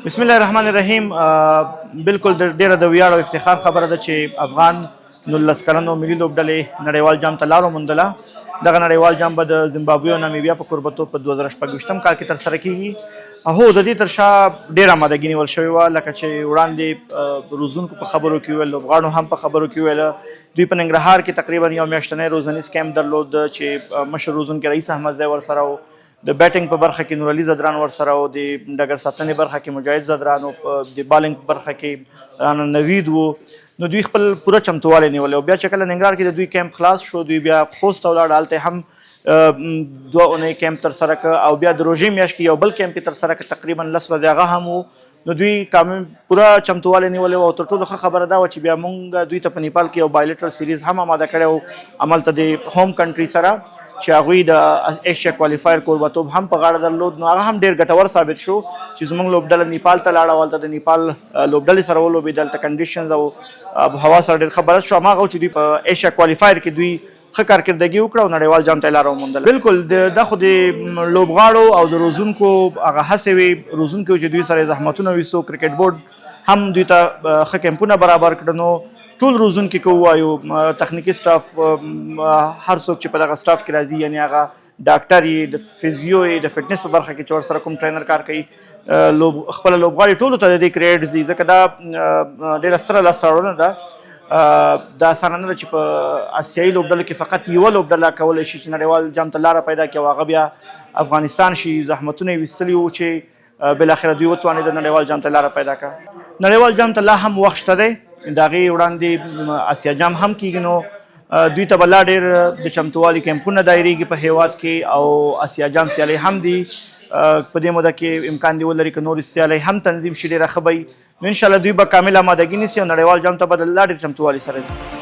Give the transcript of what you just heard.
بسم الله الرحمن الرحیم. بالکل ډیره د ویاړ او افتخار خبره ده چې افغان 19 کلنو ملي لوبډلې نړیوال جام ته لاره موندله. دغه نړیوال جام به د زیمبابوې او نامیبیا په کوربتوب په 2026 کال کې ترسره کیږي. هو د دې تر شا ډیره آمادګي نیول شوې وه، لکه چې وړاندې روزونکو په خبرو کې ویل، لوبغاړو هم په خبرو کې ویله. دوی په ننګرهار کې تقریبا یو میاشتنی روزنیز کیمپ درلود چې مشر روزونکی رئیس احمدزی ورسره و. د بیټینګ په برخه کې نورعلي زدران ورسره و، د ډګر ساتنې برخه کې مجاهد زدران و، د بالینګ په برخه کې رانا نوید و. نو دوی خپل پوره چمتووالی نیولی و. بیا چې کله ننګرهار کې د دوی کیمپ خلاص شو، دوی بیا خوست ته ولاړ، هلته هم 2 اونۍ کیمپ ترسره کړ او بیا د روژې میاشت کې یو بل کیمپ یې ترسره کړ، تقریبا 10 ورځې هغه هم و. نو دوی پوره چمتووالی نیولی و او تر ټولو ښه خبره دا وه چې بیا موږ دوی ته په نیپال کې یو بایلیټرل سیریز هم آماده کړی و هملته د هوم کنټري سره، چې هغوی د ایشیا کوالیفایر کوربتوب هم په غاړه درلود. نو هغه هم ډېر ګټور ثابت شو چې زموږ لوبډله نیپال ته لاړه، هلته د نیپال لوبډلې سره ولوبېدل، هلته کنډیشنز او هوا سره ډېر ښه بلد شو. هماغه و چې دوی په ایشیا کوالیفایر کې دوی ښه کارکردګي وکړه او نړیوال جام ته یې لاره وموندله. بالکل دا خو د لوبغاړو او د روزونکو هغه هڅې وې، روزونکي چې دوی سره زحمتونه ویستو، کرکټ بورډ هم دوی ته ښه کیمپونه برابر کړه. نو ټول روزونکي که ووایو، تخنیکي سټاف، هر څوک چې په دغه سټاف کې راځي، یعنې هغه ډاکټر یې، د فزیو یې، د فټنس په برخه کې چې ورسره کوم ټرینر کار کوي، خپله لوبغاړي ټولو ته د دې کریډټس دي، ځکه دا ډېره ستره لاسته راوړنه ده. دا اسانه نه ده چې په اسیایي لوبډلو کې فقط یوه لوبډله کولی شي چې نړیوال جام ته لاره پیدا کړي او هغه بیا افغانستان شي. زحمتونه یې ویستلي وو چې بالاخره دوی وتوانېده نړیوال جام ته لاره پیدا کړه. نړیوال جام ته لا هم وخت شته دی، د هغې وړاندې اسیا جام هم کېږي. نو دوی ته به لا ډېر د چمتووالي کیمپونه دایریږي په هیواد کې او اسیا جام سیالۍ هم دي. په دې موده کې امکان دی ولري که نورې سیالۍ هم تنظیم شي، ډېره ښه به وي. نو انشاءالله دوی به کامل آمادګي نیسي او نړیوال جام ته به د لا ډېر چمتووالي سره ځي.